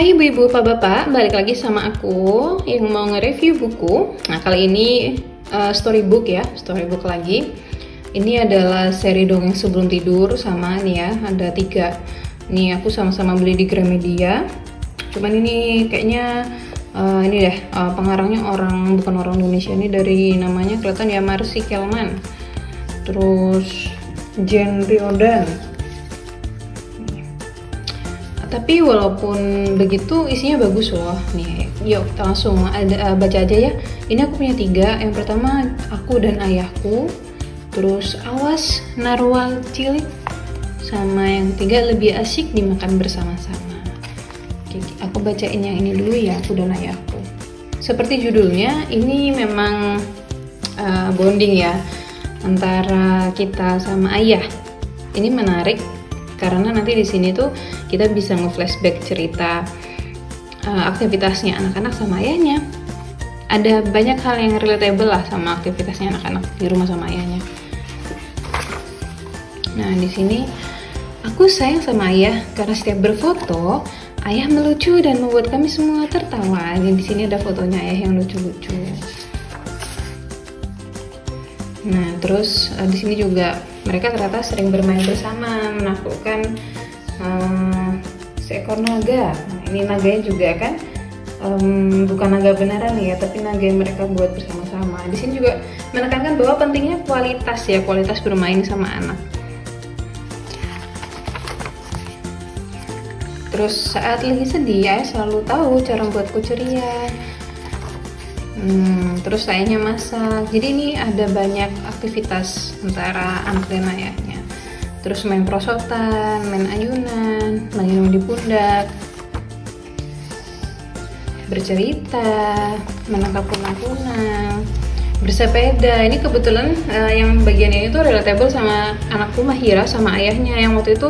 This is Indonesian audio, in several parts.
Hai ibu-ibu, bapak-bapak, balik lagi sama aku yang mau nge-review buku. Nah kali ini storybook ya, storybook lagi. Ini adalah seri dongeng sebelum tidur sama nih ya, ada 3. Nih aku sama-sama beli di Gramedia. Cuman ini kayaknya ini deh pengarangnya bukan orang Indonesia, ini dari namanya kelihatan ya, Marcy Kelman. Terus Jen Riordan. Tapi walaupun begitu isinya bagus loh. Nih, yuk kita langsung baca aja ya. Ini aku punya 3. Yang pertama Aku dan Ayahku. Terus Awas Narwal Cilik. Sama yang 3 Lebih Asik Dimakan Bersama-sama. Oke, aku bacain yang ini dulu ya, Aku dan Ayahku. Seperti judulnya, ini memang bonding ya antara kita sama ayah. Ini menarik karena nanti di sini tuh kita bisa nge-flashback cerita aktivitasnya anak-anak sama ayahnya. Ada banyak hal yang relatable lah sama aktivitasnya anak-anak di rumah sama ayahnya. Nah, di sini aku sayang sama ayah karena setiap berfoto, ayah melucu dan membuat kami semua tertawa. Dan di sini ada fotonya ayah yang lucu-lucu. Nah, terus di sini juga mereka ternyata sering bermain bersama, menaklukkan seekor naga. Nah, ini naganya juga kan bukan naga beneran ya, tapi naga yang mereka buat bersama-sama. Di sini juga menekankan bahwa pentingnya kualitas ya, kualitas bermain sama anak. Terus saat lagi sedih, ayah selalu tahu cara membuatku ceria. Terus ayahnya masak. Jadi ini ada banyak aktivitas antara anak dan ayahnya. Terus main prosotan, main ayunan, menginum di pundak, bercerita, menangkap kunang-kunang, bersepeda. Ini kebetulan yang bagian ini tuh relatable sama anakku Mahira sama ayahnya yang waktu itu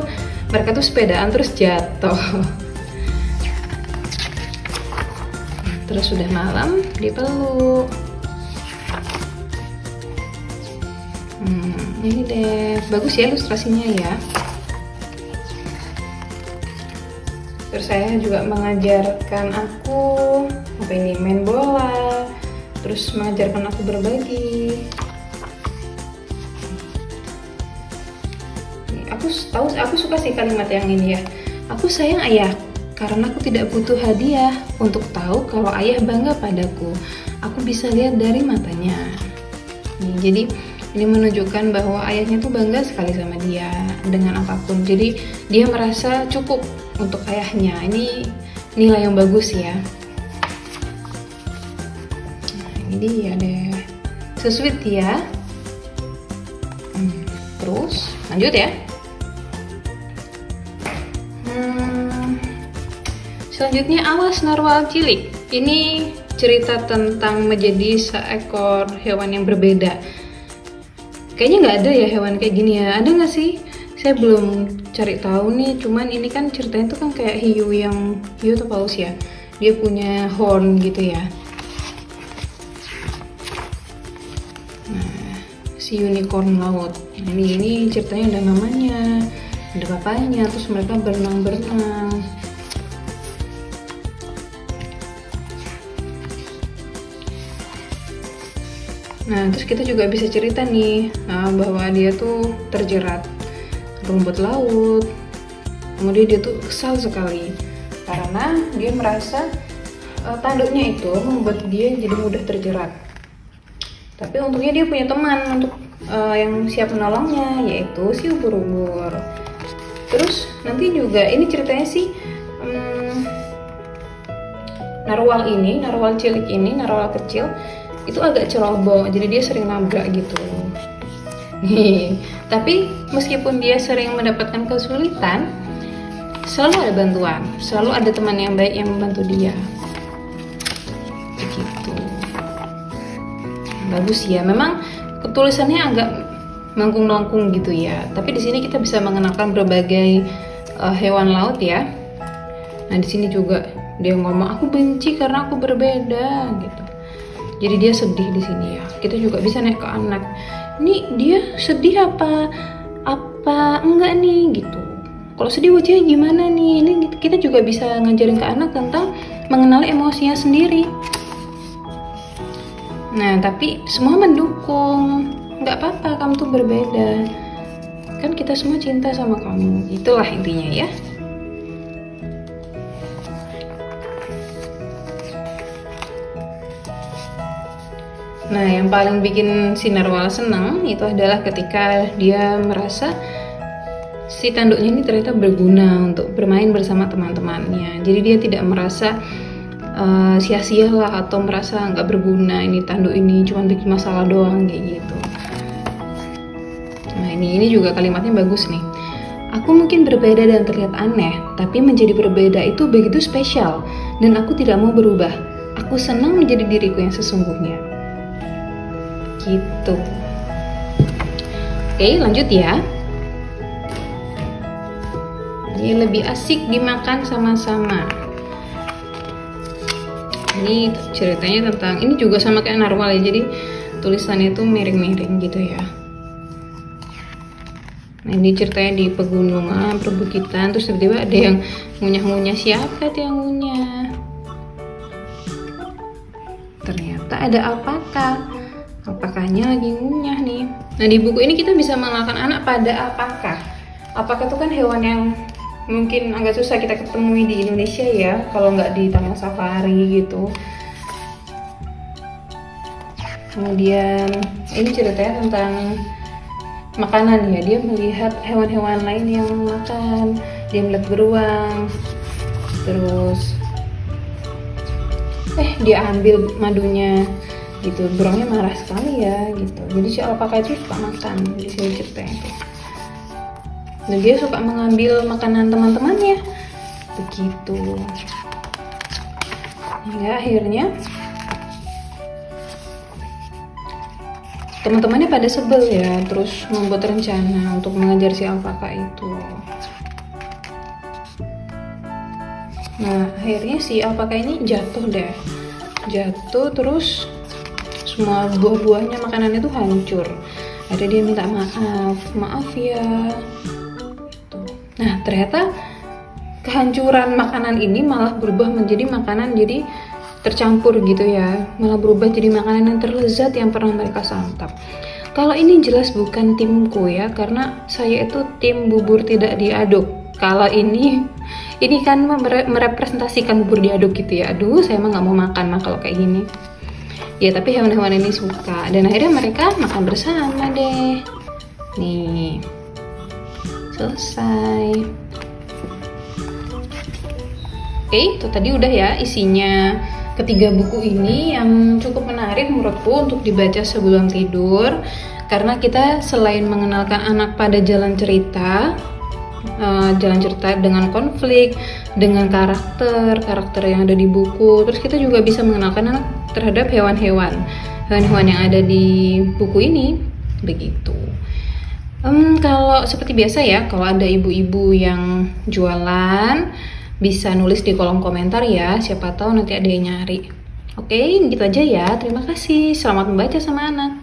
mereka tuh sepedaan terus jatuh. Terus sudah malam dipeluk. Ini deh, bagus ya ilustrasinya ya. Terus saya juga mengajarkan aku apa ini, main bola. Terus mengajarkan aku berbagi. Aku suka sih kalimat yang ini ya. Aku sayang ayah karena aku tidak butuh hadiah untuk tahu kalau ayah bangga padaku. Aku bisa lihat dari matanya. Nih, jadi ini menunjukkan bahwa ayahnya tuh bangga sekali sama dia dengan apapun. Jadi dia merasa cukup untuk ayahnya. Ini nilai yang bagus ya. Nah, ini dia deh. So sweet ya. Terus lanjut ya. Selanjutnya Awas Narwal Cilik. Ini cerita tentang menjadi seekor hewan yang berbeda. Kayaknya nggak ada ya hewan kayak gini ya. Ada nggak sih? Saya belum cari tahu nih. Cuman ini kan ceritanya tuh kan kayak hiu atau paus ya. Dia punya horn gitu ya. Nah, si unicorn laut. Ini ceritanya ada namanya, ada papanya. Terus mereka berenang-berenang. Nah, terus kita juga bisa cerita nih bahwa dia tuh terjerat rumput laut. Kemudian dia tuh kesal sekali karena dia merasa tanduknya itu membuat dia jadi mudah terjerat. Tapi untungnya dia punya teman untuk yang siap menolongnya, yaitu si ubur-ubur. Terus nanti juga ini ceritanya sih narwal cilik ini, narwal kecil itu agak ceroboh, jadi dia sering nabrak gitu. Nih, tapi meskipun dia sering mendapatkan kesulitan, selalu ada bantuan, selalu ada teman yang baik yang membantu dia. Begitu. Bagus ya, memang tulisannya agak melengkung-melengkung gitu ya. Tapi di sini kita bisa mengenalkan berbagai hewan laut ya. Nah, di sini juga dia ngomong aku benci karena aku berbeda gitu. Jadi dia sedih di sini ya. Kita juga bisa naik ke anak. Ini dia sedih apa enggak nih gitu. kalau sedih wajahnya gimana nih. Ini kita juga bisa ngajarin ke anak tentang mengenali emosinya sendiri. Nah, tapi semua mendukung. Nggak apa-apa, kamu tuh berbeda. Kan kita semua cinta sama kamu. Itulah intinya ya. Nah, yang paling bikin si narwhal senang itu adalah ketika dia merasa si tanduknya ini ternyata berguna untuk bermain bersama teman-temannya. Jadi dia tidak merasa sia-sia lah atau merasa nggak berguna, ini tanduk ini cuma bikin masalah doang kayak gitu. Nah, ini juga kalimatnya bagus nih. Aku mungkin berbeda dan terlihat aneh, tapi menjadi berbeda itu begitu spesial dan aku tidak mau berubah. Aku senang menjadi diriku yang sesungguhnya. Gitu. Oke, lanjut ya. Ini lebih asik dimakan sama-sama. Ini ceritanya tentang, ini juga sama kayak narwhal ya, jadi tulisannya tuh miring-miring gitu ya. Nah, ini ceritanya di pegunungan, perbukitan, terus tiba-tiba ada yang ngunyah-ngunyah. Siapa tuh yang ngunyah? Ternyata ada alpaka. Alpakanya lagi ngunyah nih. Nah, di buku ini kita bisa mengenalkan anak pada alpaka. Alpaka itu kan hewan yang mungkin agak susah kita ketemui di Indonesia ya, kalau nggak di taman safari gitu. Kemudian ini ceritanya tentang makanan ya, dia melihat hewan-hewan lain yang makan, dia melihat beruang, terus dia ambil madunya gitu. Beruangnya marah sekali ya gitu, jadi si alpaka itu suka makan di sini ceritanya tuh. Dan dia suka mengambil makanan teman-temannya begitu. Hingga akhirnya teman-temannya pada sebel ya, terus membuat rencana untuk mengejar si alpaka itu. Nah, akhirnya si alpaka ini jatuh deh. Jatuh terus semua buah-buahnya, makanannya tuh hancur. Ada dia minta maaf ya. Nah, ternyata kehancuran makanan ini malah berubah menjadi makanan, jadi tercampur gitu ya, malah berubah jadi makanan yang terlezat yang pernah mereka santap. Kalau ini jelas bukan timku ya, karena saya itu tim bubur tidak diaduk. Kalau ini kan merepresentasikan bubur diaduk gitu ya. Aduh, saya mah nggak mau makan mah kalau kayak gini. Ya, tapi hewan-hewan ini suka, dan akhirnya mereka makan bersama deh. Nih, selesai. Oke, itu tadi udah ya isinya ketiga buku ini yang cukup menarik menurutku untuk dibaca sebelum tidur, karena kita selain mengenalkan anak pada jalan cerita dengan konflik, dengan karakter yang ada di buku, terus kita juga bisa mengenalkan anak terhadap hewan-hewan yang ada di buku ini begitu. Kalau seperti biasa ya, kalau ada ibu-ibu yang jualan bisa nulis di kolom komentar ya, siapa tahu nanti ada yang nyari. Oke, gitu aja ya. Terima kasih. Selamat membaca sama anak.